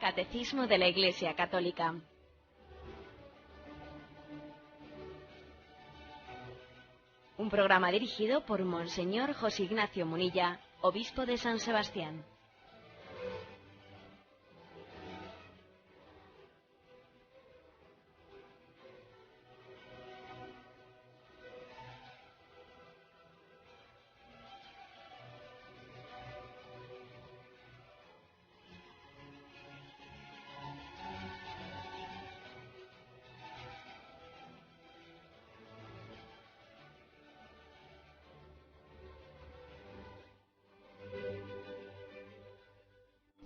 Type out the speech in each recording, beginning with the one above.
Catecismo de la Iglesia Católica. Un programa dirigido por Monseñor José Ignacio Munilla, obispo de San Sebastián.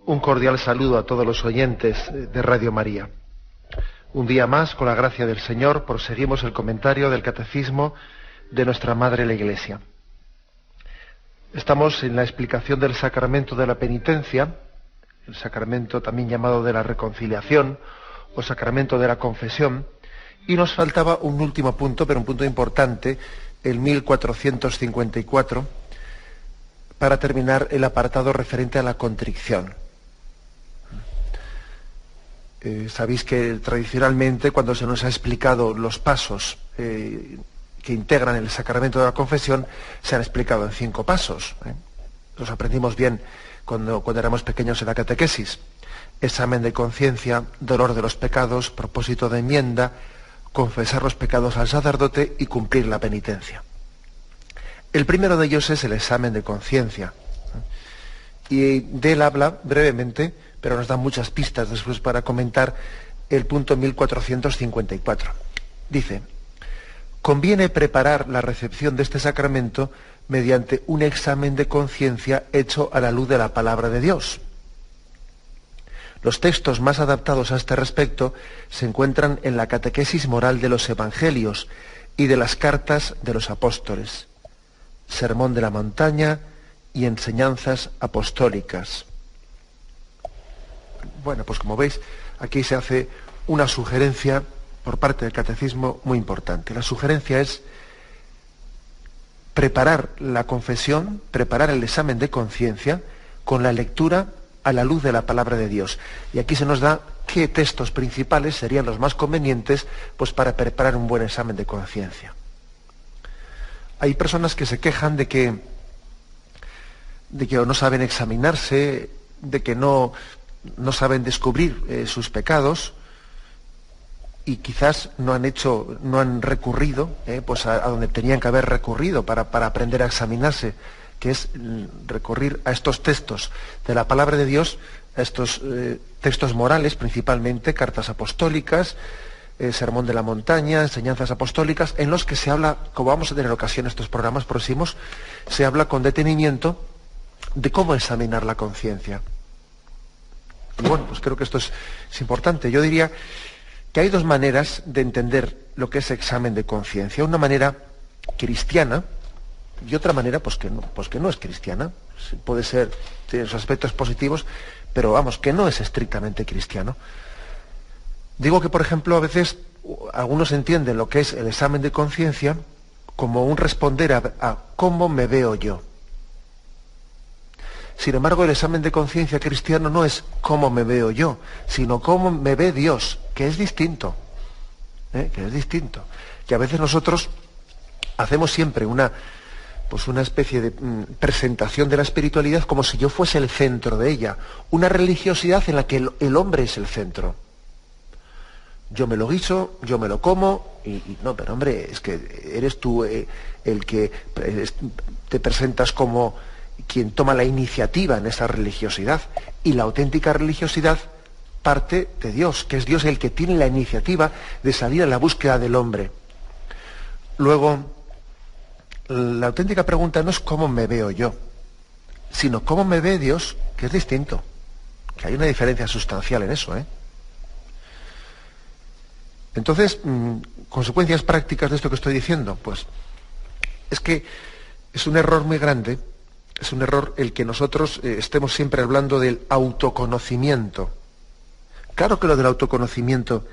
Un cordial saludo a todos los oyentes de Radio María. Un día más, con la gracia del Señor, proseguimos el comentario del Catecismo de nuestra Madre la Iglesia. Estamos en la explicación del sacramento de la penitencia, el sacramento también llamado de la reconciliación o sacramento de la confesión, y nos faltaba un último punto, pero un punto importante, el 1454, para terminar el apartado referente a la contrición. Sabéis que tradicionalmente, cuando se nos ha explicado los pasos que integran el sacramento de la confesión, se han explicado en 5 pasos. Los aprendimos bien cuando éramos pequeños en la catequesis. Examen de conciencia, dolor de los pecados, propósito de enmienda, confesar los pecados al sacerdote y cumplir la penitencia. El primero de ellos es el examen de conciencia. Y de él habla brevemente, pero nos da muchas pistas después para comentar el punto 1454. Dice: conviene preparar la recepción de este sacramento mediante un examen de conciencia hecho a la luz de la palabra de Dios. Los textos más adaptados a este respecto se encuentran en la catequesis moral de los evangelios y de las cartas de los apóstoles, Sermón de la Montaña y enseñanzas apostólicas. Bueno, pues como veis, aquí se hace una sugerencia por parte del catecismo muy importante. La sugerencia es preparar la confesión, preparar el examen de conciencia con la lectura a la luz de la palabra de Dios. Y aquí se nos da qué textos principales serían los más convenientes pues para preparar un buen examen de conciencia. Hay personas que se quejan de que no saben examinarse, de que no saben descubrir sus pecados, y quizás no han recurrido pues a donde tenían que haber recurrido para aprender a examinarse, que es recurrir a estos textos de la palabra de Dios, a estos textos morales principalmente, cartas apostólicas, Sermón de la Montaña, enseñanzas apostólicas, en los que se habla, como vamos a tener ocasión en estos programas próximos, se habla con detenimiento de cómo examinar la conciencia. Y bueno, pues creo que esto es importante. Yo diría que hay 2 maneras de entender lo que es examen de conciencia. Una manera cristiana y otra manera pues que no es cristiana. Puede ser, tiene sus aspectos positivos, pero vamos, que no es estrictamente cristiano. Digo que, por ejemplo, a veces algunos entienden lo que es el examen de conciencia como un responder a cómo me veo yo. Sin embargo, el examen de conciencia cristiano no es cómo me veo yo, sino cómo me ve Dios, que es distinto. Que es distinto. Que a veces nosotros hacemos siempre una especie de presentación de la espiritualidad como si yo fuese el centro de ella. Una religiosidad en la que el hombre es el centro. Yo me lo guiso, yo me lo como, y no, pero hombre, es que eres tú el que te presentas como quien toma la iniciativa en esa religiosidad, y la auténtica religiosidad parte de Dios, que es Dios el que tiene la iniciativa de salir a la búsqueda del hombre. Luego, la auténtica pregunta no es cómo me veo yo, sino cómo me ve Dios, que es distinto, que hay una diferencia sustancial en eso, Entonces, consecuencias prácticas de esto que estoy diciendo, pues es que es un error muy grande. Es un error el que nosotros estemos siempre hablando del autoconocimiento. Claro que lo del autoconocimiento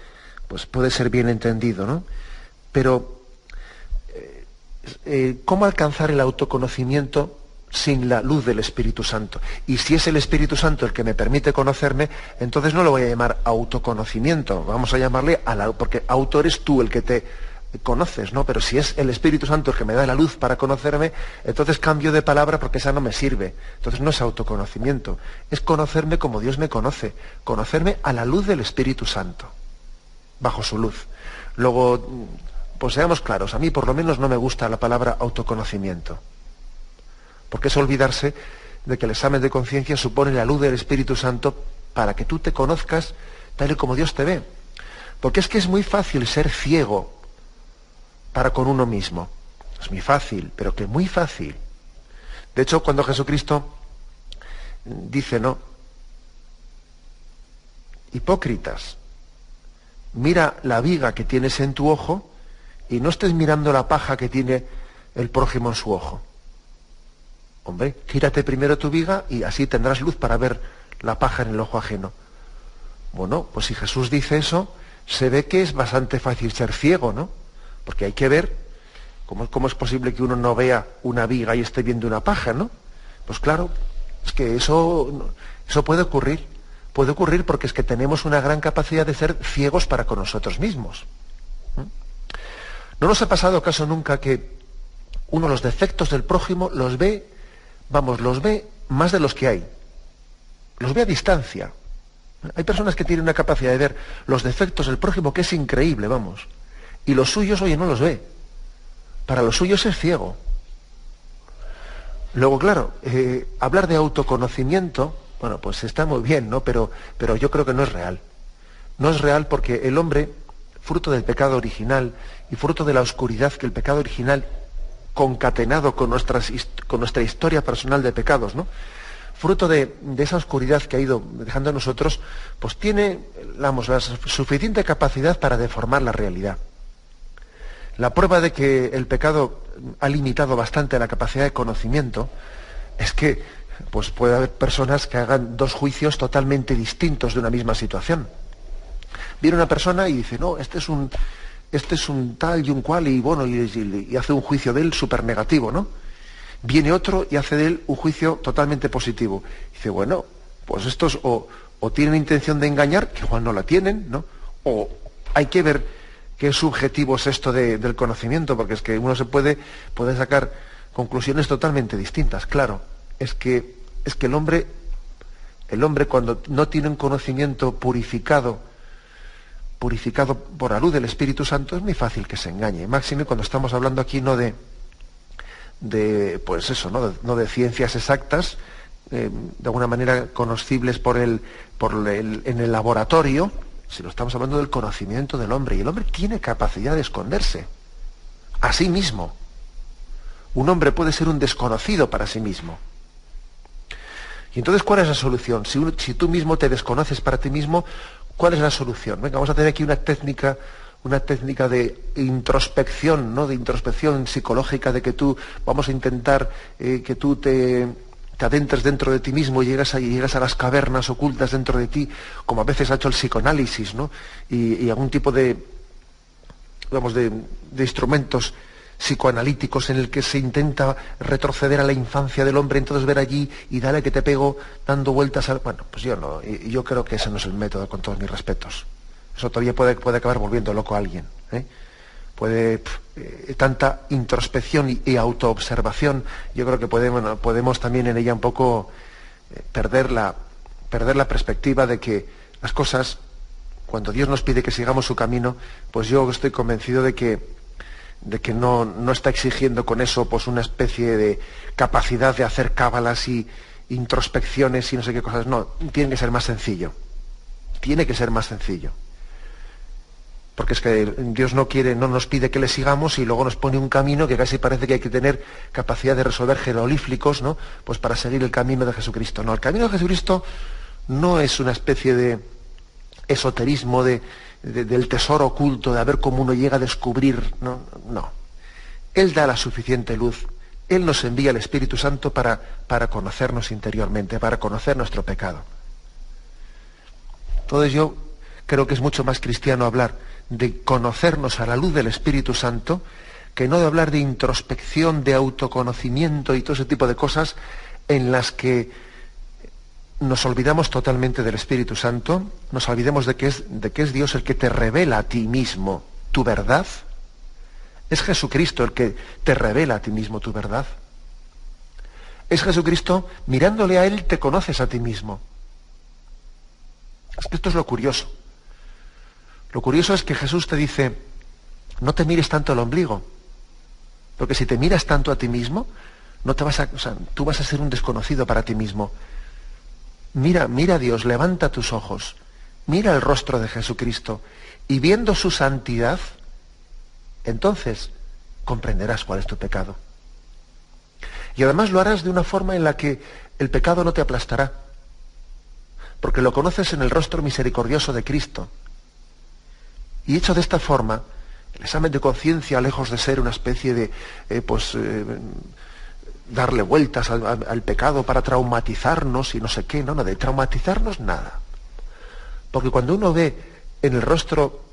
pues puede ser bien entendido, ¿no? Pero ¿cómo alcanzar el autoconocimiento sin la luz del Espíritu Santo. Y si es el Espíritu Santo el que me permite conocerme, entonces no lo voy a llamar autoconocimiento, vamos a llamarle porque auto eres tú el que te conoces, ¿no? Pero si es el Espíritu Santo el que me da la luz para conocerme, entonces cambio de palabra porque esa no me sirve. Entonces no es autoconocimiento, es conocerme como Dios me conoce, conocerme a la luz del Espíritu Santo, bajo su luz. Luego, pues seamos claros, a mí por lo menos no me gusta la palabra autoconocimiento, porque es olvidarse de que el examen de conciencia supone la luz del Espíritu Santo para que tú te conozcas tal y como Dios te ve. Porque es que es muy fácil ser ciego para con uno mismo. Es muy fácil, pero que muy fácil. De hecho, cuando Jesucristo dice, ¿no? Hipócritas, mira la viga que tienes en tu ojo y no estés mirando la paja que tiene el prójimo en su ojo. Hombre, quírate primero tu viga y así tendrás luz para ver la paja en el ojo ajeno. Bueno, pues si Jesús dice eso, se ve que es bastante fácil ser ciego, ¿no? Porque hay que ver cómo es posible que uno no vea una viga y esté viendo una paja, ¿no? Pues claro, es que eso puede ocurrir. Puede ocurrir porque es que tenemos una gran capacidad de ser ciegos para con nosotros mismos. ¿No nos ha pasado caso nunca que uno los defectos del prójimo los ve más de los que hay? Los ve a distancia. Hay personas que tienen una capacidad de ver los defectos del prójimo que es increíble, vamos. Y los suyos, oye, no los ve. Para los suyos es ciego. Luego, claro, hablar de autoconocimiento, bueno, pues está muy bien, ¿no? Pero yo creo que no es real. No es real porque el hombre, fruto del pecado original y fruto de la oscuridad que el pecado original concatenado con nuestra historia personal de pecados, ¿no? Fruto de esa oscuridad que ha ido dejando en nosotros, pues tiene, la suficiente capacidad para deformar la realidad. La prueba de que el pecado ha limitado bastante la capacidad de conocimiento es que pues puede haber personas que hagan dos juicios totalmente distintos de una misma situación. Viene una persona y dice, no, este es un tal y un cual, y bueno, y hace un juicio de él súper negativo, ¿no? Viene otro y hace de él un juicio totalmente positivo. Dice, bueno, pues estos o tienen intención de engañar, que igual no la tienen, ¿no? O hay que ver qué subjetivo es esto del conocimiento, porque es que uno puede sacar conclusiones totalmente distintas. Claro, es que el hombre cuando no tiene un conocimiento purificado por la luz del Espíritu Santo, es muy fácil que se engañe. Máxime cuando estamos hablando aquí no de ciencias exactas, de alguna manera conocibles en el laboratorio, sino estamos hablando del conocimiento del hombre. Y el hombre tiene capacidad de esconderse a sí mismo. Un hombre puede ser un desconocido para sí mismo. Y entonces, ¿cuál es la solución? Si tú mismo te desconoces para ti mismo, ¿cuál es la solución? Venga, vamos a tener aquí una técnica de introspección, ¿no? De introspección psicológica, de que vamos a intentar que tú te adentres dentro de ti mismo y llegas a las cavernas ocultas dentro de ti, como a veces ha hecho el psicoanálisis, ¿no? Y algún tipo de instrumentos psicoanalíticos en el que se intenta retroceder a la infancia del hombre, entonces ver allí y dale que te pego dando vueltas Bueno, pues yo creo que ese no es el método, con todos mis respetos. Eso todavía puede acabar volviendo loco a alguien, ¿eh? Tanta introspección y autoobservación, yo creo que podemos también en ella un poco perder la perspectiva de que las cosas, cuando Dios nos pide que sigamos su camino, pues yo estoy convencido de que no está exigiendo con eso pues una especie de capacidad de hacer cábalas y introspecciones y no sé qué cosas. No, tiene que ser más sencillo. Tiene que ser más sencillo. Porque es que Dios no nos pide que le sigamos y luego nos pone un camino que casi parece que hay que tener capacidad de resolver jeroglíficos, ¿no? Pues para seguir el camino de Jesucristo. No, el camino de Jesucristo no es una especie de esoterismo del tesoro oculto, de a ver cómo uno llega a descubrir. No. Él da la suficiente luz. Él nos envía el Espíritu Santo para conocernos interiormente, para conocer nuestro pecado. Entonces yo creo que es mucho más cristiano hablar de conocernos a la luz del Espíritu Santo que no de hablar de introspección, de autoconocimiento y todo ese tipo de cosas en las que nos olvidamos totalmente del Espíritu Santo, nos olvidemos de que es Dios el que te revela a ti mismo tu verdad. Es Jesucristo el que te revela a ti mismo tu verdad. Es Jesucristo, mirándole a Él te conoces a ti mismo. Es que esto es lo curioso. Lo curioso es que Jesús te dice, no te mires tanto el ombligo, porque si te miras tanto a ti mismo, tú vas a ser un desconocido para ti mismo. Mira a Dios, levanta tus ojos, mira el rostro de Jesucristo, y viendo su santidad, entonces comprenderás cuál es tu pecado. Y además lo harás de una forma en la que el pecado no te aplastará, porque lo conoces en el rostro misericordioso de Cristo. Y hecho de esta forma, el examen de conciencia, lejos de ser una especie de darle vueltas al pecado para traumatizarnos y no sé qué, no, de traumatizarnos nada. Porque cuando uno ve en el rostro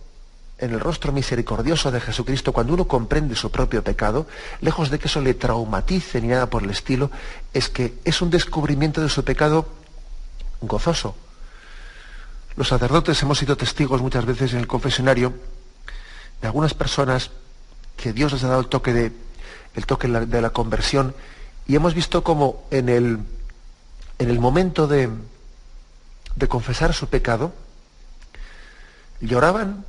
misericordioso de Jesucristo, cuando uno comprende su propio pecado, lejos de que eso le traumatice ni nada por el estilo, es que es un descubrimiento de su pecado gozoso. Los sacerdotes hemos sido testigos muchas veces en el confesionario de algunas personas que Dios les ha dado el toque de la conversión, y hemos visto como en el momento de confesar su pecado, lloraban,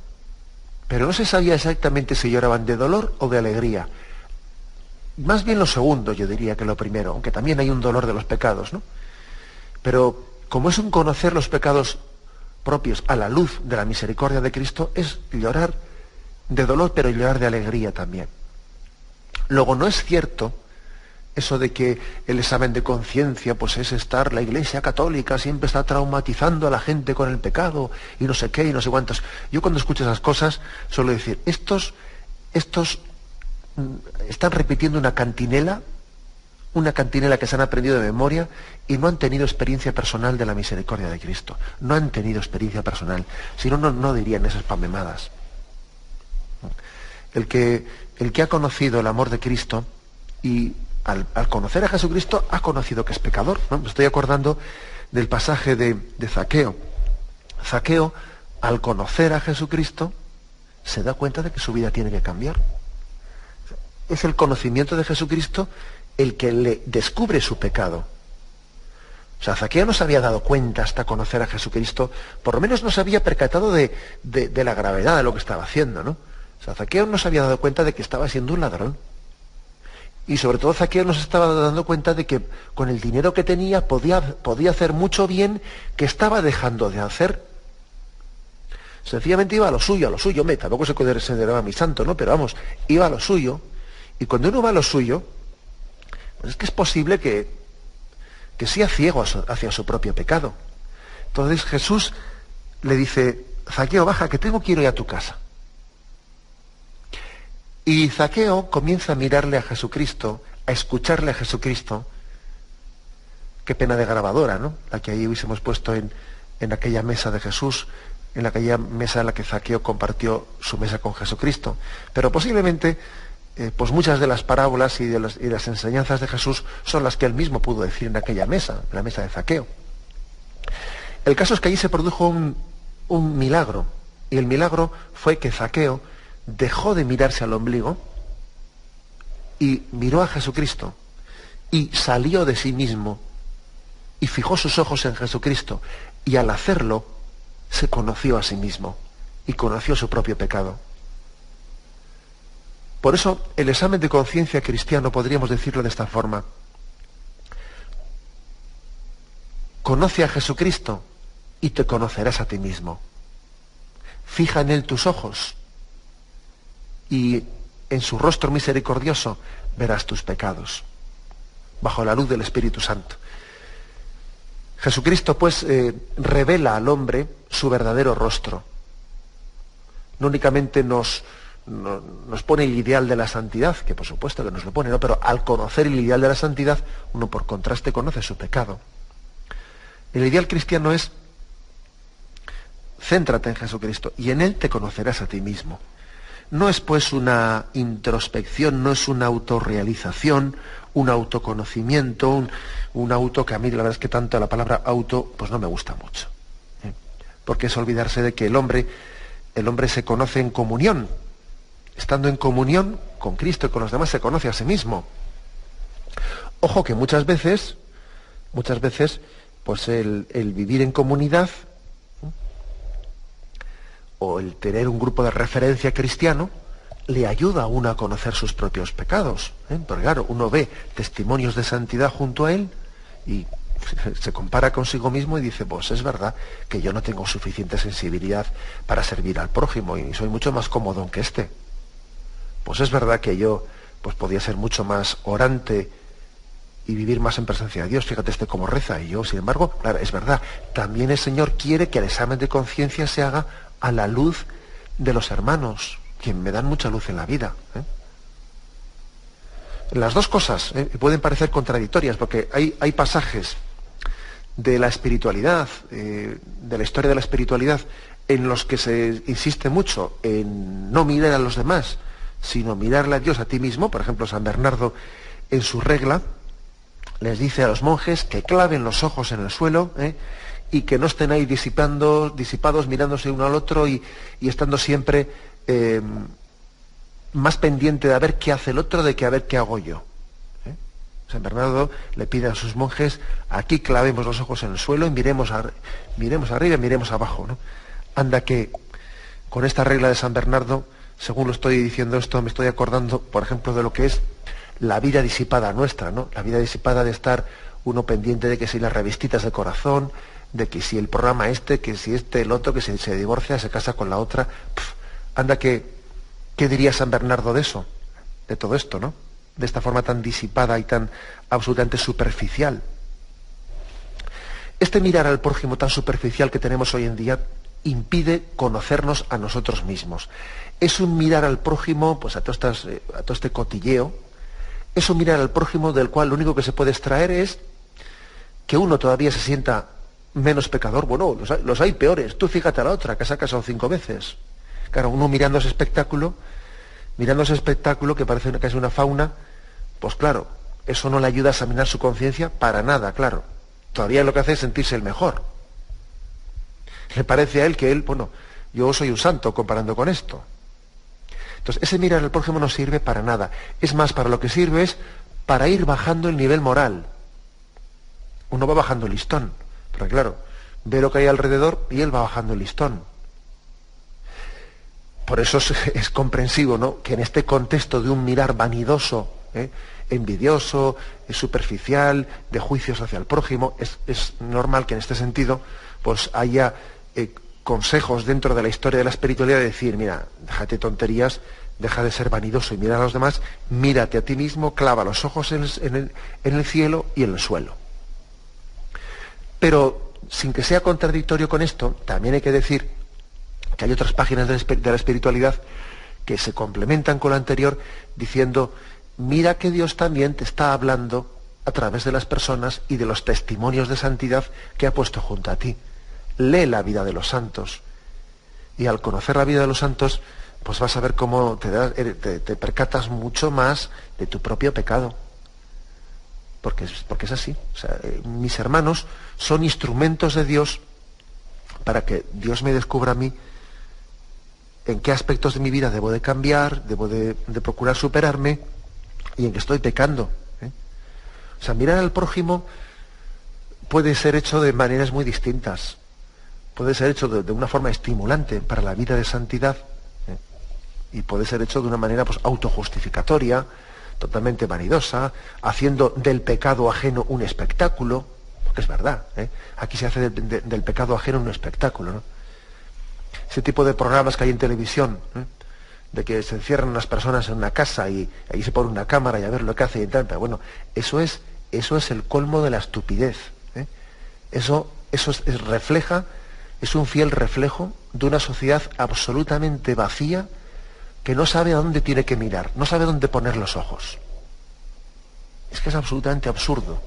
pero no se sabía exactamente si lloraban de dolor o de alegría. Más bien lo segundo, yo diría, que lo primero, aunque también hay un dolor de los pecados, ¿no? Pero como es un conocer los pecados propios a la luz de la misericordia de Cristo, es llorar de dolor, pero llorar de alegría también. Luego, no es cierto eso de que el examen de conciencia pues es estar, la Iglesia Católica siempre está traumatizando a la gente con el pecado y no sé qué y no sé cuántos. Yo cuando escucho esas cosas suelo decir, estos están repitiendo una cantinela que se han aprendido de memoria y no han tenido experiencia personal de la misericordia de Cristo. No han tenido experiencia personal, si no, no dirían esas pamemadas. El que ha conocido el amor de Cristo y al conocer a Jesucristo ha conocido que es pecador, ¿no? Me estoy acordando del pasaje de Zaqueo. Zaqueo, al conocer a Jesucristo, se da cuenta de que su vida tiene que cambiar. Es el conocimiento de Jesucristo el que le descubre su pecado. O sea, Zaqueo no se había dado cuenta hasta conocer a Jesucristo, por lo menos no se había percatado de la gravedad de lo que estaba haciendo, ¿no? O sea, Zaqueo no se había dado cuenta de que estaba siendo un ladrón. Y sobre todo Zaqueo no se estaba dando cuenta de que con el dinero que tenía podía hacer mucho bien que estaba dejando de hacer. Sencillamente iba a lo suyo, tampoco se consideraba mi santo, ¿no? Pero vamos, iba a lo suyo. Y cuando uno va a lo suyo, pues es que es posible que sea ciego hacia su propio pecado. Entonces Jesús le dice, Zaqueo, baja, que tengo que ir a tu casa. Y Zaqueo comienza a mirarle a Jesucristo, a escucharle a Jesucristo. Qué pena de grabadora, ¿no? La que ahí hubiésemos puesto en aquella mesa de Jesús, en aquella mesa en la que Zaqueo compartió su mesa con Jesucristo. Pero posiblemente, pues muchas de las parábolas y las enseñanzas de Jesús son las que él mismo pudo decir en aquella mesa, en la mesa de Zaqueo. El caso es que allí se produjo un milagro, y el milagro fue que Zaqueo dejó de mirarse al ombligo y miró a Jesucristo y salió de sí mismo y fijó sus ojos en Jesucristo, y al hacerlo se conoció a sí mismo y conoció su propio pecado. Por eso el examen de conciencia cristiano podríamos decirlo de esta forma: conoce a Jesucristo y te conocerás a ti mismo. Fija en él tus ojos y en su rostro misericordioso verás tus pecados, bajo la luz del Espíritu Santo. Jesucristo, pues, revela al hombre su verdadero rostro. No únicamente nos pone el ideal de la santidad, que por supuesto que nos lo pone, ¿no? Pero al conocer el ideal de la santidad, uno por contraste conoce su pecado. El ideal cristiano es: céntrate en Jesucristo y en Él te conocerás a ti mismo. No es pues una introspección, no es una autorrealización, un autoconocimiento, un auto que a mí la verdad es que tanto la palabra auto pues no me gusta mucho. Porque es olvidarse de que el hombre se conoce en comunión. Estando en comunión con Cristo y con los demás se conoce a sí mismo. Ojo que muchas veces, pues el vivir en comunidad o el tener un grupo de referencia cristiano le ayuda a uno a conocer sus propios pecados. Porque claro, uno ve testimonios de santidad junto a él y se compara consigo mismo y dice, pues es verdad que yo no tengo suficiente sensibilidad para servir al prójimo y soy mucho más cómodo que este. Pues es verdad que yo pues podía ser mucho más orante y vivir más en presencia de Dios. Fíjate este cómo reza. Y yo, sin embargo, claro, es verdad, también el Señor quiere que el examen de conciencia se haga a la luz de los hermanos, quien me dan mucha luz en la vida. Las dos cosas pueden parecer contradictorias, porque hay pasajes de la espiritualidad, de la historia de la espiritualidad, en los que se insiste mucho en no mirar a los demás, sino mirarle a Dios a ti mismo. Por ejemplo, San Bernardo, en su regla, les dice a los monjes que claven los ojos en el suelo, y que no estén ahí disipados, mirándose uno al otro y estando siempre más pendiente de a ver qué hace el otro de que a ver qué hago yo. San Bernardo le pide a sus monjes, aquí clavemos los ojos en el suelo y miremos arriba y miremos abajo, ¿no? Anda que con esta regla de San Bernardo, según lo estoy diciendo esto, me estoy acordando, por ejemplo, de lo que es la vida disipada nuestra, ¿no? La vida disipada de estar uno pendiente de que si las revistitas de corazón, de que si el programa que si el otro, que si se divorcia, se casa con la otra. Anda que, ¿qué diría San Bernardo de eso? De todo esto, ¿no? De esta forma tan disipada y tan absolutamente superficial. Este mirar al prójimo tan superficial que tenemos hoy en día impide conocernos a nosotros mismos. Es un mirar al prójimo, pues a todo este cotilleo, es un mirar al prójimo del cual lo único que se puede extraer es que uno todavía se sienta menos pecador. Bueno, los hay peores. Tú fíjate a la otra, que se ha casado 5 veces. Claro, uno mirando ese espectáculo que parece casi una fauna, pues claro, eso no le ayuda a examinar su conciencia para nada, claro. Todavía lo que hace es sentirse el mejor. Le parece a él que bueno, yo soy un santo comparando con esto. Entonces, ese mirar al prójimo no sirve para nada. Es más, para lo que sirve es para ir bajando el nivel moral. Uno va bajando el listón, pero claro, ve lo que hay alrededor y él va bajando el listón. Por eso es comprensivo, ¿no?, que en este contexto de un mirar vanidoso, envidioso, superficial, de juicios hacia el prójimo, es normal que en este sentido pues haya consejos dentro de la historia de la espiritualidad de decir, mira, déjate tonterías, deja de ser vanidoso y mira a los demás, mírate a ti mismo, clava los ojos en el cielo y en el suelo. Pero sin que sea contradictorio con esto, también hay que decir que hay otras páginas de la espiritualidad que se complementan con lo anterior diciendo, mira que Dios también te está hablando a través de las personas y de los testimonios de santidad que ha puesto junto a ti. Lee la vida de los santos. Y al conocer la vida de los santos, pues vas a ver cómo te percatas mucho más de tu propio pecado. Porque es así. O sea, mis hermanos son instrumentos de Dios para que Dios me descubra a mí en qué aspectos de mi vida debo de cambiar, debo de procurar superarme y en qué estoy pecando. O sea, mirar al prójimo puede ser hecho de maneras muy distintas. Puede ser hecho de una forma estimulante para la vida de santidad, y puede ser hecho de una manera pues autojustificatoria, totalmente vanidosa, haciendo del pecado ajeno un espectáculo, porque es verdad, aquí se hace del pecado ajeno un espectáculo, ¿no? Ese tipo de programas que hay en televisión, de que se encierran unas personas en una casa y ahí se pone una cámara y a ver lo que hace y tal, bueno, eso es el colmo de la estupidez. Eso refleja, es un fiel reflejo de una sociedad absolutamente vacía que no sabe a dónde tiene que mirar, no sabe dónde poner los ojos. Es que es absolutamente absurdo,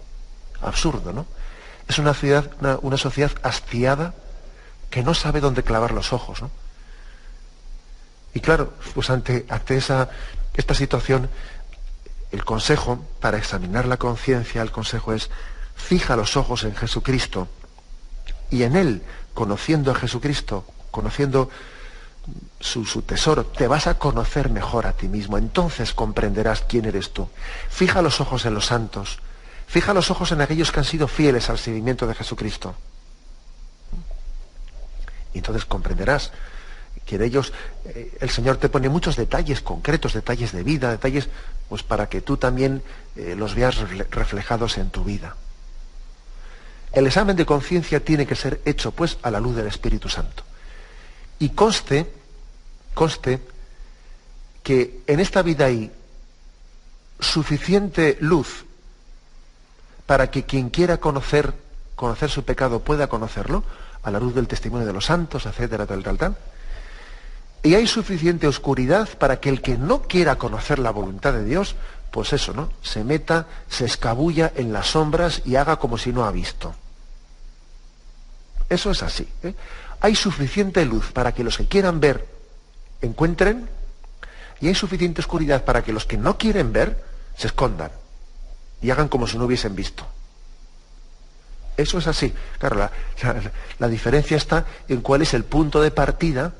¿no? Es una sociedad hastiada que no sabe dónde clavar los ojos, ¿no? Y claro, pues ante esta situación, el consejo para examinar la conciencia, el consejo es: fija los ojos en Jesucristo, y en Él, conociendo a Jesucristo, conociendo su tesoro, te vas a conocer mejor a ti mismo. Entonces comprenderás quién eres tú. Fija los ojos en los santos. Fija los ojos en aquellos que han sido fieles al seguimiento de Jesucristo. Y entonces comprenderás que en ellos el Señor te pone muchos detalles concretos, detalles de vida, detalles pues para que tú también los veas reflejados en tu vida. El examen de conciencia tiene que ser hecho pues a la luz del Espíritu Santo. Y conste que en esta vida hay suficiente luz para que quien quiera conocer su pecado pueda conocerlo, a la luz del testimonio de los santos, etcétera, tal. Y hay suficiente oscuridad para que el que no quiera conocer la voluntad de Dios, pues eso, ¿no?, se meta, se escabulla en las sombras y haga como si no ha visto. Eso es así, ¿eh? Hay suficiente luz para que los que quieran ver encuentren, y hay suficiente oscuridad para que los que no quieren ver se escondan y hagan como si no hubiesen visto. Eso es así. Claro, la diferencia está en cuál es el punto de partida,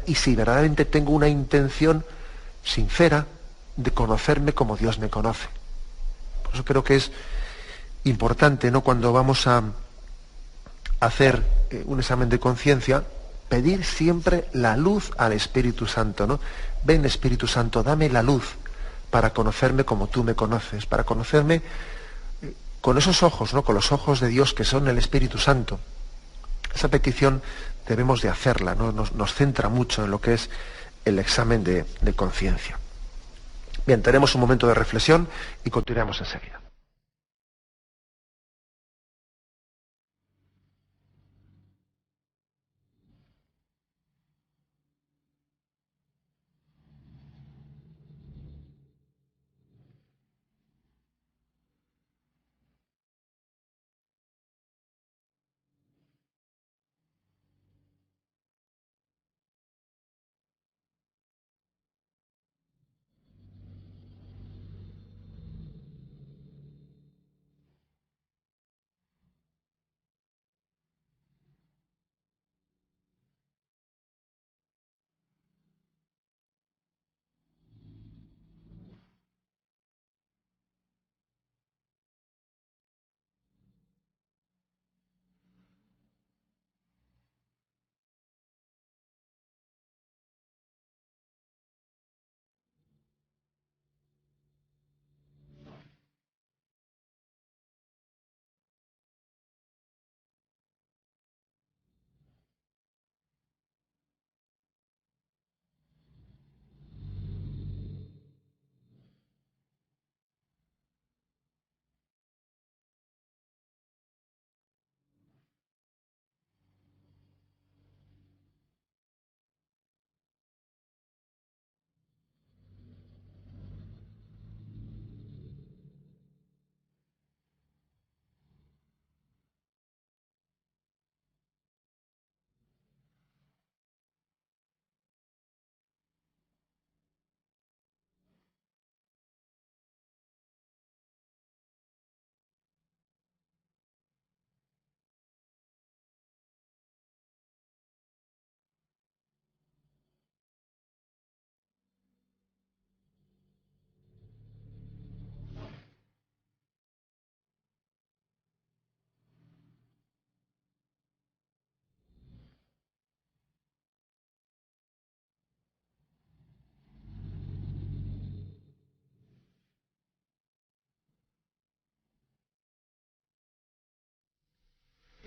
y si verdaderamente tengo una intención sincera de conocerme como Dios me conoce. Por eso creo que es importante, ¿no?, cuando vamos a hacer un examen de conciencia, pedir siempre la luz al Espíritu Santo, ¿no? Ven, Espíritu Santo, dame la luz para conocerme como tú me conoces, para conocerme con esos ojos, ¿no?, con los ojos de Dios que son el Espíritu Santo. Esa petición debemos de hacerla, ¿no? Nos centra mucho en lo que es el examen de conciencia. Bien, tenemos un momento de reflexión y continuamos enseguida.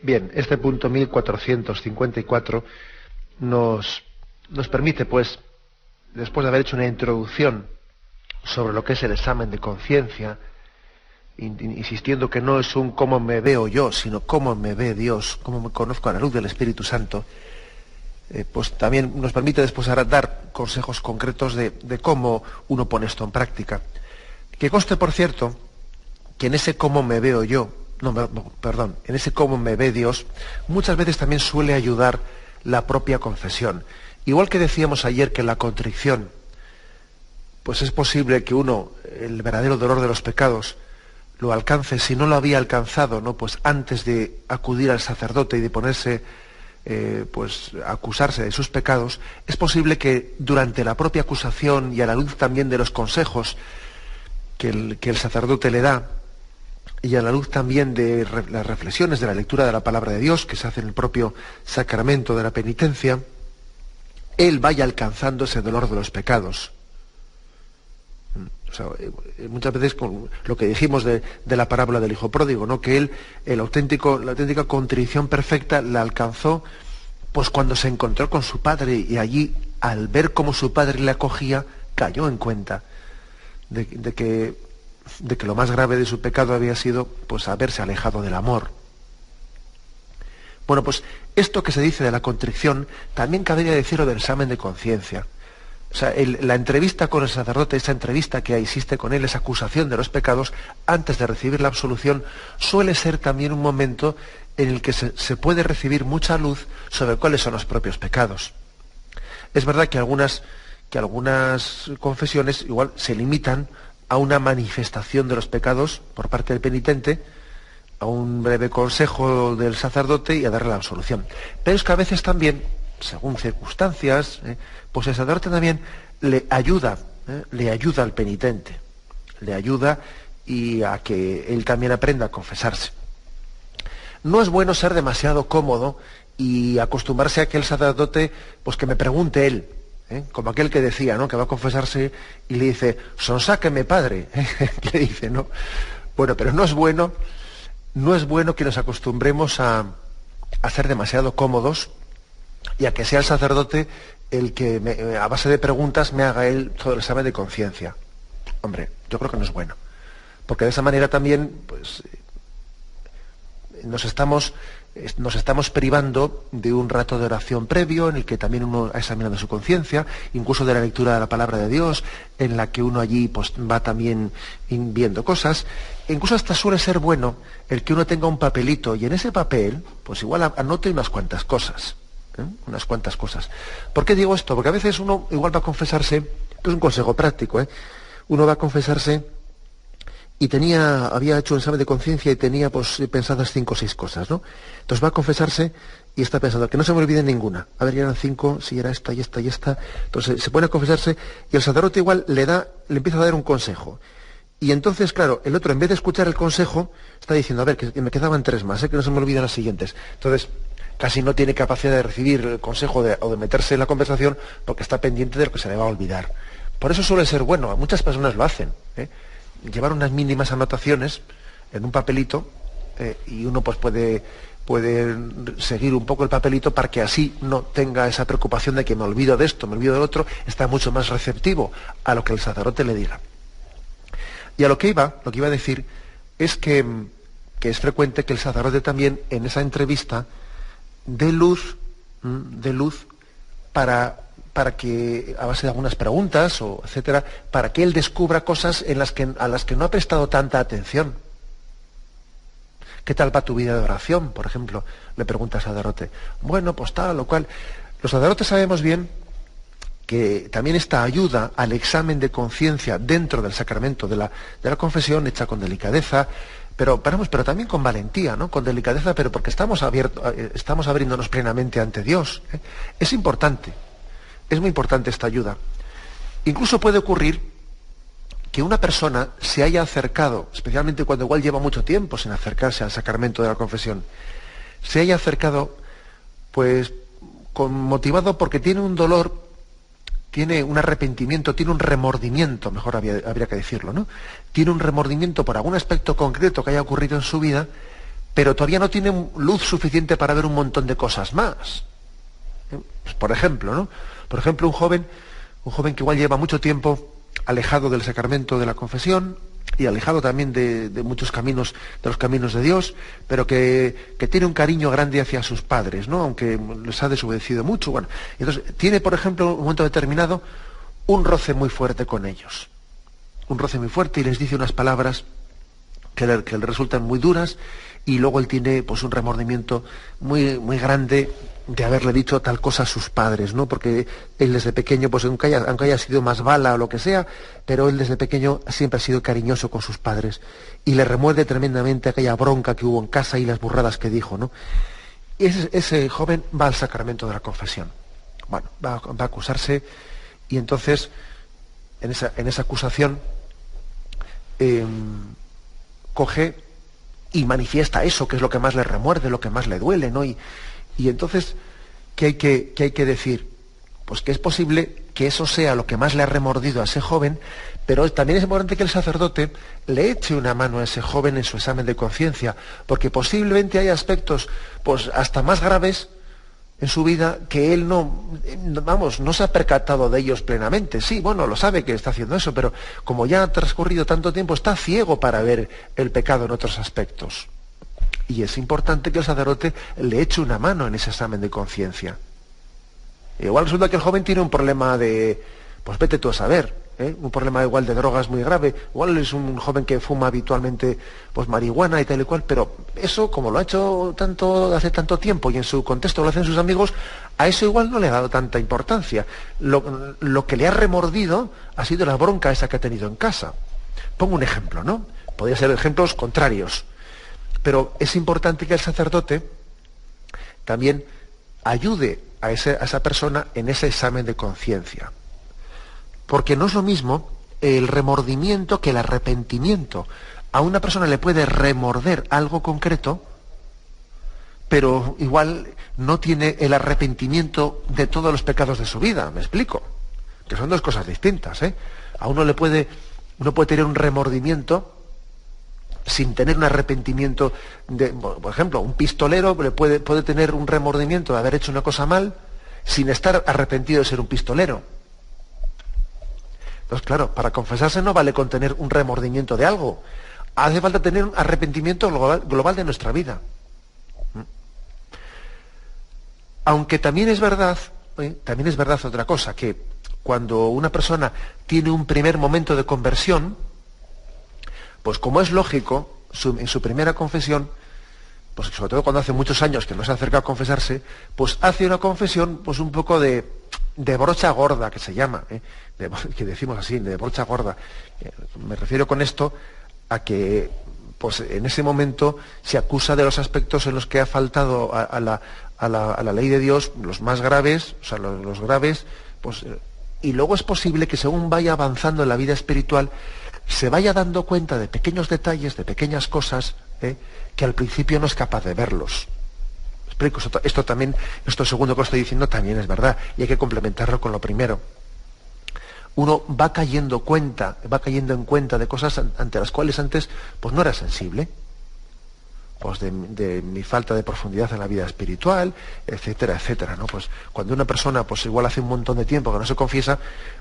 Bien, este punto 1454 nos permite, pues, después de haber hecho una introducción sobre lo que es el examen de conciencia, insistiendo que no es un cómo me veo yo, sino cómo me ve Dios, cómo me conozco a la luz del Espíritu Santo, pues también nos permite después ahora dar consejos concretos de cómo uno pone esto en práctica. Que conste, por cierto, que en ese cómo me veo yo, en ese cómo me ve Dios, muchas veces también suele ayudar la propia confesión. Igual que decíamos ayer que la contrición, pues es posible que uno, el verdadero dolor de los pecados, lo alcance, si no lo había alcanzado, ¿no? Pues antes de acudir al sacerdote y de ponerse, pues acusarse de sus pecados, es posible que durante la propia acusación y a la luz también de los consejos que el sacerdote le da, y a la luz también de las reflexiones de la lectura de la palabra de Dios que se hace en el propio sacramento de la penitencia, él vaya alcanzando ese dolor de los pecados. O sea, muchas veces con lo que dijimos de la parábola del hijo pródigo, ¿no? Que él, la auténtica contrición perfecta la alcanzó pues cuando se encontró con su padre, y allí, al ver cómo su padre le acogía, cayó en cuenta de que lo más grave de su pecado había sido pues haberse alejado del amor. Bueno, pues esto que se dice de la contrición también cabría decirlo del examen de conciencia. O sea, la entrevista con el sacerdote, esa entrevista que existe con él, esa acusación de los pecados, antes de recibir la absolución, suele ser también un momento en el que se puede recibir mucha luz sobre cuáles son los propios pecados. Es verdad que algunas confesiones igual se limitan a una manifestación de los pecados por parte del penitente, a un breve consejo del sacerdote y a darle la absolución. Pero es que a veces también, según circunstancias, pues el sacerdote también le ayuda al penitente, le ayuda y a que él también aprenda a confesarse. No es bueno ser demasiado cómodo y acostumbrarse a que el sacerdote, pues que me pregunte él, como aquel que decía, ¿no? Que va a confesarse y le dice, sonsáqueme, padre, le dice, ¿no? Bueno, pero no es bueno que nos acostumbremos a ser demasiado cómodos y a que sea el sacerdote el que a base de preguntas me haga él todo el examen de conciencia. Hombre, yo creo que no es bueno, porque de esa manera también pues nos estamos privando de un rato de oración previo en el que también uno ha examinado su conciencia, incluso de la lectura de la palabra de Dios, en la que uno allí pues va también viendo cosas. E incluso hasta suele ser bueno el que uno tenga un papelito y en ese papel pues igual anote unas cuantas cosas. Unas cuantas cosas. ¿Por qué digo esto? Porque a veces uno igual va a confesarse, esto es un consejo práctico, uno va a confesarse y había hecho un examen de conciencia y tenía pues pensadas 5 o 6 cosas, ¿no? Entonces va a confesarse y está pensando, que no se me olvide ninguna. A ver, ya eran 5, si era esta y esta y esta. Entonces se pone a confesarse y el sacerdote igual le empieza a dar un consejo. Y entonces, claro, el otro, en vez de escuchar el consejo, está diciendo, a ver, que me quedaban 3 más, que no se me olviden las siguientes. Entonces, casi no tiene capacidad de recibir el consejo o de meterse en la conversación porque está pendiente de lo que se le va a olvidar. Por eso suele ser bueno, muchas personas lo hacen, llevar unas mínimas anotaciones en un papelito y uno pues puede seguir un poco el papelito para que así no tenga esa preocupación de que me olvido de esto, me olvido del otro, está mucho más receptivo a lo que el sacerdote le diga. Y a lo que iba a decir es que es frecuente que el sacerdote también en esa entrevista dé luz para que, a base de algunas preguntas, o etcétera, para que él descubra cosas a las que no ha prestado tanta atención. ¿Qué tal va tu vida de oración? Por ejemplo, le pregunta al sacerdote. Bueno, pues tal o cual. Los sacerdotes sabemos bien que también esta ayuda al examen de conciencia dentro del sacramento de la confesión, hecha con delicadeza, pero también con valentía, ¿no? Con delicadeza, pero porque estamos abriéndonos plenamente ante Dios. Es importante, es muy importante esta ayuda. Incluso puede ocurrir que una persona se haya acercado, especialmente cuando igual lleva mucho tiempo sin acercarse al sacramento de la confesión, se haya acercado, pues, motivado porque tiene un dolor, tiene un arrepentimiento, tiene un remordimiento, mejor habría que decirlo, ¿no? Tiene un remordimiento por algún aspecto concreto que haya ocurrido en su vida, pero todavía no tiene luz suficiente para ver un montón de cosas más. Pues, por ejemplo, ¿no? Por ejemplo, un joven que igual lleva mucho tiempo alejado del sacramento de la confesión y alejado también de muchos caminos, de los caminos de Dios, pero que tiene un cariño grande hacia sus padres, ¿no? Aunque les ha desobedecido mucho. Bueno, entonces tiene, por ejemplo, en un momento determinado, un roce muy fuerte con ellos. Un roce muy fuerte y les dice unas palabras que le resultan muy duras, y luego él tiene pues un remordimiento muy, muy grande de haberle dicho tal cosa a sus padres, ¿no? Porque él desde pequeño, pues aunque haya sido más bala o lo que sea, pero él desde pequeño siempre ha sido cariñoso con sus padres, y le remuerde tremendamente aquella bronca que hubo en casa y las burradas que dijo, ¿no? Y ese joven va al sacramento de la confesión. Bueno, va a acusarse, y entonces en esa acusación coge y manifiesta eso, que es lo que más le remuerde, lo que más le duele, ¿no? Y entonces, ¿qué hay que decir? Pues que es posible que eso sea lo que más le ha remordido a ese joven, pero también es importante que el sacerdote le eche una mano a ese joven en su examen de conciencia, porque posiblemente hay aspectos, pues hasta más graves en su vida que él no se ha percatado de ellos plenamente. Sí, bueno, lo sabe que está haciendo eso, pero como ya ha transcurrido tanto tiempo, está ciego para ver el pecado en otros aspectos. Y es importante que el sacerdote le eche una mano en ese examen de conciencia. Igual resulta que el joven tiene un problema pues vete tú a saber, un problema igual de drogas muy grave, igual es un joven que fuma habitualmente pues marihuana y tal y cual, pero eso, como lo ha hecho hace tanto tiempo y en su contexto lo hacen sus amigos, a eso igual no le ha dado tanta importancia. Lo que le ha remordido ha sido la bronca esa que ha tenido en casa. Pongo un ejemplo, ¿no? Podría ser ejemplos contrarios, pero es importante que el sacerdote también ayude a esa persona en ese examen de conciencia. Porque no es lo mismo el remordimiento que el arrepentimiento. A una persona le puede remorder algo concreto, pero igual no tiene el arrepentimiento de todos los pecados de su vida. ¿Me explico? Que son dos cosas distintas, ¿eh? A uno puede tener un remordimiento sin tener un arrepentimiento por ejemplo, un pistolero puede tener un remordimiento de haber hecho una cosa mal sin estar arrepentido de ser un pistolero. Entonces, claro, para confesarse no vale con tener un remordimiento de algo. Hace falta tener un arrepentimiento global de nuestra vida. Aunque también es verdad otra cosa, que cuando una persona tiene un primer momento de conversión, pues como es lógico, en su primera confesión, pues sobre todo cuando hace muchos años que no se acerca a confesarse, pues hace una confesión pues un poco de brocha gorda, que se llama, que decimos así, de brocha gorda. Me refiero con esto a que pues en ese momento se acusa de los aspectos en los que ha faltado a la ley de Dios, los más graves, o sea, los graves, pues, y luego es posible que según vaya avanzando en la vida espiritual, se vaya dando cuenta de pequeños detalles, de pequeñas cosas, que al principio no es capaz de verlos. ¿Me explico? Esto segundo que estoy diciendo también es verdad, y hay que complementarlo con lo primero. Uno va cayendo en cuenta de cosas ante las cuales antes pues no era sensible, pues de mi falta de profundidad en la vida espiritual, etcétera, etcétera, ¿no? Pues cuando una persona pues igual hace un montón de tiempo que no se confiesa,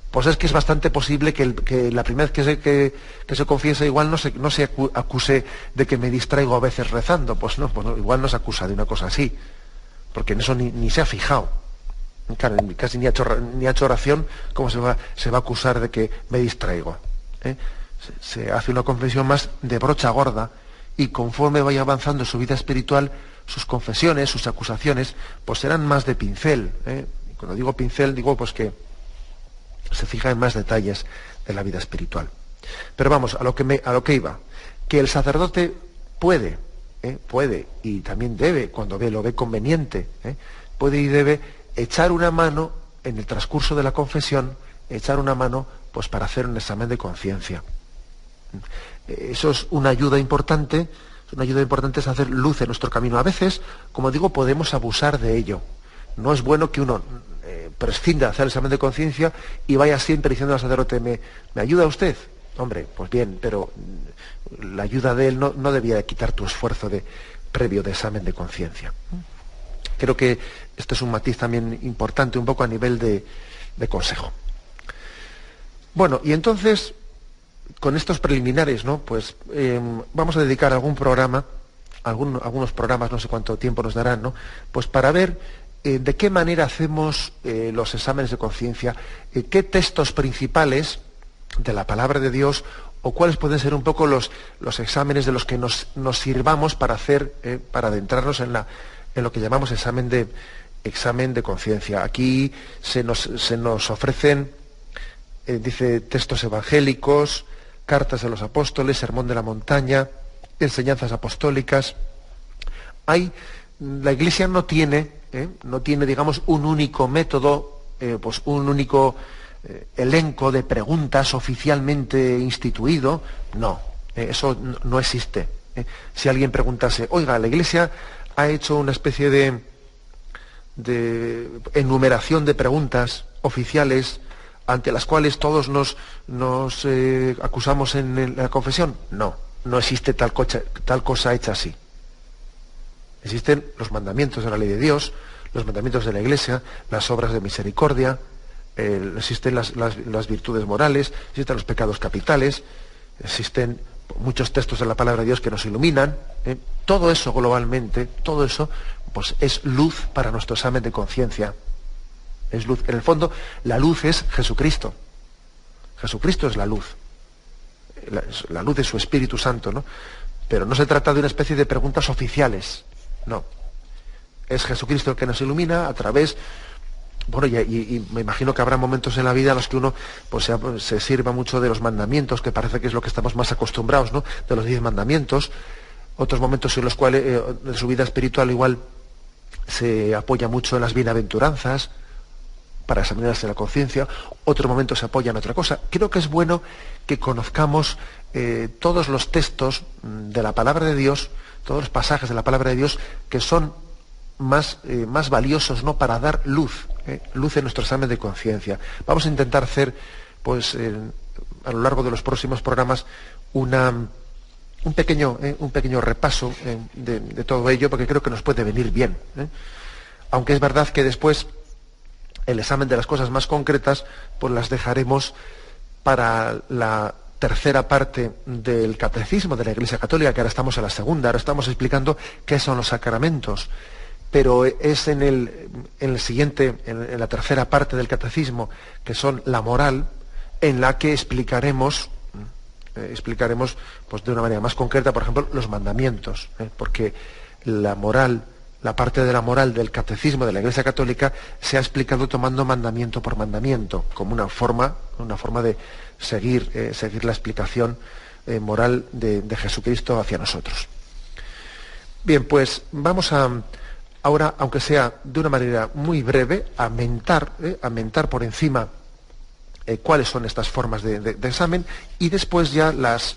pues es que es bastante posible que la primera vez que se confiesa igual no se acuse de que me distraigo a veces rezando, pues no, igual no se acusa de una cosa así, porque en eso ni se ha fijado. Claro, casi ni ha hecho oración, ¿cómo se va a acusar de que me distraigo? Se hace una confesión más de brocha gorda, y conforme vaya avanzando en su vida espiritual, sus confesiones, sus acusaciones, pues serán más de pincel. Y cuando digo pincel, digo pues que se fija en más detalles de la vida espiritual. Pero vamos, a lo que iba, que el sacerdote puede y también debe, cuando lo ve conveniente, puede y debe echar una mano en el transcurso de la confesión, echar una mano pues para hacer un examen de conciencia. Eso es una ayuda importante, es hacer luz en nuestro camino. A veces, como digo, podemos abusar de ello. No es bueno que uno prescinda de hacer el examen de conciencia y vaya siempre diciendo al sacerdote, ¿me ayuda usted? Hombre, pues bien, pero la ayuda de él no debía de quitar tu esfuerzo previo de examen de conciencia. Creo que este es un matiz también importante, un poco a nivel de consejo. Bueno, y entonces, con estos preliminares, ¿no? Pues vamos a dedicar algún programa, algunos programas, no sé cuánto tiempo nos darán, ¿no? Pues para ver de qué manera hacemos los exámenes de conciencia, qué textos principales de la palabra de Dios o cuáles pueden ser un poco los exámenes de los que nos sirvamos para para adentrarnos en lo que llamamos examen de conciencia. Aquí se nos ofrecen, dice, textos evangélicos, cartas de los apóstoles, sermón de la montaña, enseñanzas apostólicas. La Iglesia no tiene, digamos, un único método, pues un único elenco de preguntas oficialmente instituido. No, eso no existe. Si alguien preguntase, oiga, la Iglesia ha hecho una especie de enumeración de preguntas oficiales ante las cuales todos nos acusamos en la confesión. No existe tal cosa hecha así. Existen los mandamientos de la ley de Dios, los mandamientos de la Iglesia, las obras de misericordia, existen las virtudes morales, existen los pecados capitales, existen muchos textos de la palabra de Dios que nos iluminan. Todo eso globalmente, todo eso, pues es luz para nuestro examen de conciencia. Es luz. En el fondo, la luz es Jesucristo. Jesucristo es la luz. La luz de su Espíritu Santo, ¿no? Pero no se trata de una especie de preguntas oficiales. No. Es Jesucristo el que nos ilumina a través... Bueno, y me imagino que habrá momentos en la vida en los que uno pues se sirva mucho de los mandamientos, que parece que es lo que estamos más acostumbrados, ¿no? De los 10 mandamientos. Otros momentos en los cuales de su vida espiritual igual se apoya mucho en las bienaventuranzas para examinarse la conciencia. Otro momento se apoya en otra cosa. Creo que es bueno que conozcamos todos los textos de la palabra de Dios, todos los pasajes de la palabra de Dios que son más valiosos, ¿no?, para dar luz en nuestro examen de conciencia. Vamos a intentar hacer, pues, a lo largo de los próximos programas, un pequeño repaso de todo ello, porque creo que nos puede venir bien. Aunque es verdad que después el examen de las cosas más concretas, pues las dejaremos para la tercera parte del catecismo de la Iglesia Católica, que ahora estamos en la segunda, ahora estamos explicando qué son los sacramentos. Pero es en la tercera parte del catecismo, que son la moral, en la que explicaremos pues de una manera más concreta, por ejemplo, los mandamientos, porque la moral, la parte de la moral del catecismo de la Iglesia Católica se ha explicado tomando mandamiento por mandamiento, como una forma de seguir la explicación moral de Jesucristo hacia nosotros. Bien, pues vamos ahora, aunque sea de una manera muy breve, a mentar por encima cuáles son estas formas de examen, y después ya las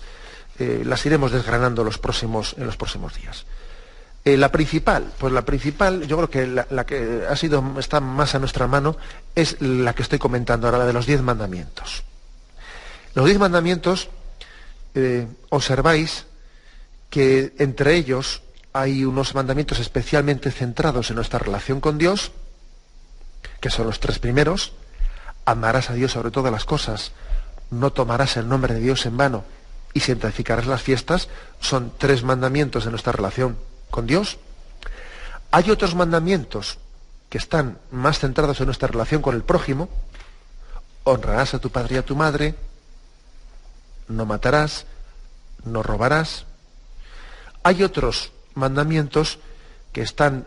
iremos desgranando en los próximos días. La principal, yo creo que la que está más a nuestra mano es la que estoy comentando ahora, la de los 10 mandamientos. Los 10 mandamientos, observáis que entre ellos hay unos mandamientos especialmente centrados en nuestra relación con Dios, que son los 3 primeros. Amarás a Dios sobre todas las cosas, no tomarás el nombre de Dios en vano y santificarás las fiestas. Son 3 mandamientos de nuestra relación con Dios. Hay otros mandamientos que están más centrados en nuestra relación con el prójimo. Honrarás a tu padre y a tu madre, no matarás, no robarás. Hay otros mandamientos que están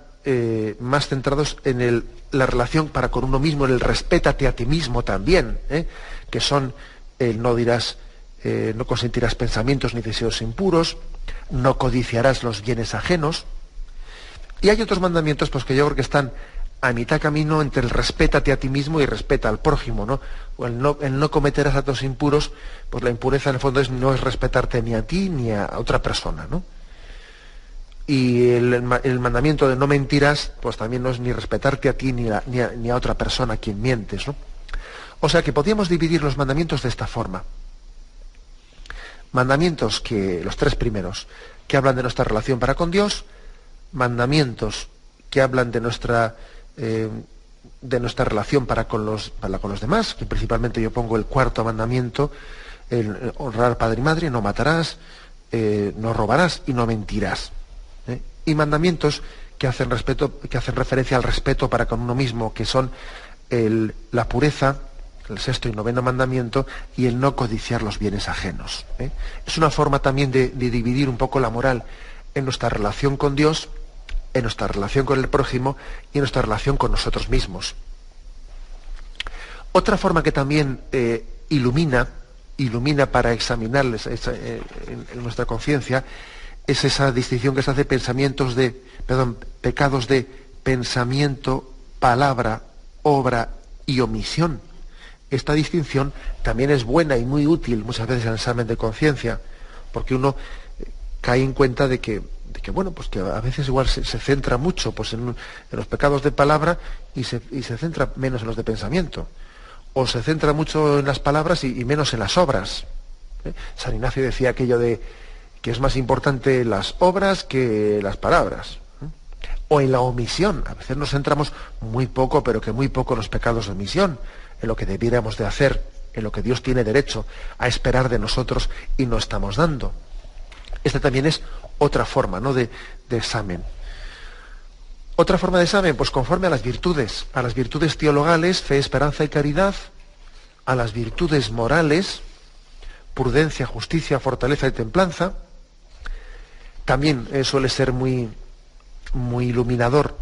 más centrados en la relación para con uno mismo, en el respétate a ti mismo también, que son no dirás, no consentirás pensamientos ni deseos impuros, no codiciarás los bienes ajenos. Y hay otros mandamientos pues que yo creo que están a mitad camino entre el respétate a ti mismo y respeta al prójimo, ¿no? O el no cometerás actos impuros, pues la impureza en el fondo no es respetarte ni a ti ni a otra persona, ¿no? Y el mandamiento de no mentirás, pues también no es ni respetarte a ti ni a otra persona a quien mientes, ¿no? O sea que podríamos dividir los mandamientos de esta forma. Mandamientos que, los 3 primeros, que hablan de nuestra relación para con Dios, mandamientos que hablan de nuestra relación para con los demás, que principalmente yo pongo el 4.º mandamiento, el honrar al padre y madre, no matarás, no robarás y no mentirás. Y mandamientos que hacen referencia al respeto para con uno mismo, que son la pureza, el sexto y noveno mandamiento, y el no codiciar los bienes ajenos. Es una forma también de dividir un poco la moral en nuestra relación con Dios, en nuestra relación con el prójimo y en nuestra relación con nosotros mismos. Otra forma que también ilumina para examinar en nuestra conciencia es esa distinción que se hace pecados de pensamiento, palabra, obra y omisión. Esta distinción también es buena y muy útil muchas veces en el examen de conciencia, porque uno cae en cuenta de que a veces igual se centra mucho pues, en los pecados de palabra y se centra menos en los de pensamiento, o se centra mucho en las palabras y menos en las obras. San Ignacio decía aquello de que es más importante las obras que las palabras. O en la omisión, a veces nos centramos muy poco, pero que muy poco en los pecados de omisión, en lo que debiéramos de hacer, en lo que Dios tiene derecho a esperar de nosotros y no estamos dando. Esta también es otra forma, ¿no?, de examen. Otra forma de examen, pues conforme a las virtudes teologales, fe, esperanza y caridad, a las virtudes morales, prudencia, justicia, fortaleza y templanza. También suele ser muy iluminador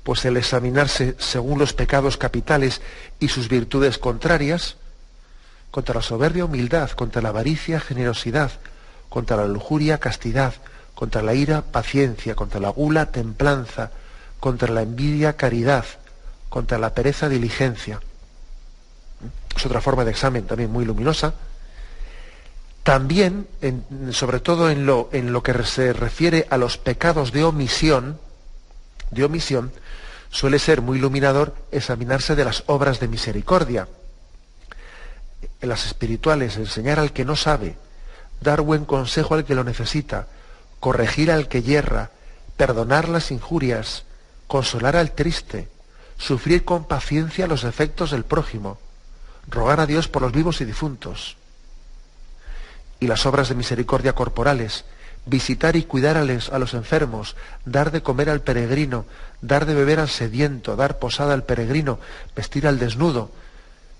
pues el examinarse según los pecados capitales y sus virtudes contrarias, contra la soberbia, humildad, contra la avaricia, generosidad, contra la lujuria, castidad, contra la ira, paciencia, contra la gula, templanza, contra la envidia, caridad, contra la pereza, diligencia. Es otra forma de examen también muy luminosa. También, sobre todo en lo que se refiere a los pecados de omisión, suele ser muy iluminador examinarse de las obras de misericordia. En las espirituales, enseñar al que no sabe, dar buen consejo al que lo necesita, corregir al que yerra, perdonar las injurias, consolar al triste, sufrir con paciencia los defectos del prójimo, rogar a Dios por los vivos y difuntos. Y las obras de misericordia corporales, visitar y cuidar a los enfermos, dar de comer al peregrino, dar de beber al sediento, dar posada al peregrino, vestir al desnudo,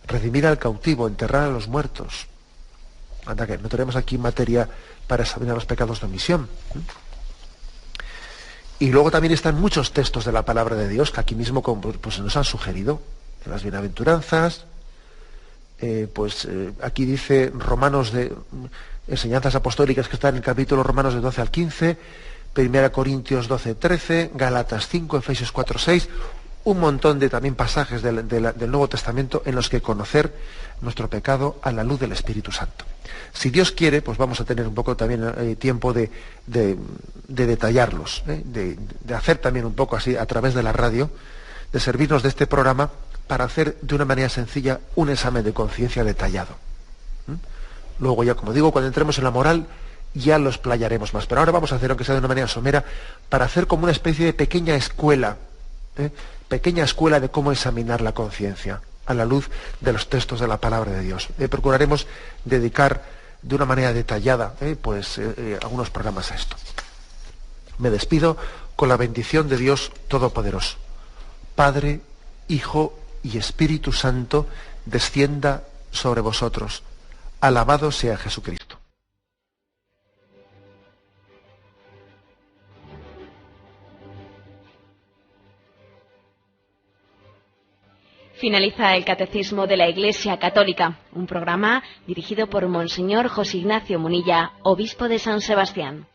redimir al cautivo, enterrar a los muertos. Anda que no tenemos aquí materia para examinar los pecados de omisión. Y luego también están muchos textos de la palabra de Dios que aquí mismo pues, nos han sugerido. En las bienaventuranzas, aquí dice Romanos de enseñanzas apostólicas que están en el capítulo Romanos de 12 al 15, 1 Corintios 12, 13, Gálatas 5, Efesios 4, 6, un montón de también pasajes del Nuevo Testamento en los que conocer nuestro pecado a la luz del Espíritu Santo. Si Dios quiere, pues vamos a tener un poco también tiempo de detallarlos, de hacer también un poco así a través de la radio, de servirnos de este programa para hacer de una manera sencilla un examen de conciencia detallado. Luego ya, como digo, cuando entremos en la moral ya los playaremos más. Pero ahora vamos a hacer, aunque sea de una manera somera, para hacer como una especie de pequeña escuela de cómo examinar la conciencia a la luz de los textos de la palabra de Dios. Procuraremos dedicar de una manera detallada algunos programas a esto. Me despido con la bendición de Dios Todopoderoso. Padre, Hijo y Espíritu Santo, descienda sobre vosotros. Alabado sea Jesucristo. Finaliza el Catecismo de la Iglesia Católica, un programa dirigido por Monseñor José Ignacio Munilla, obispo de San Sebastián.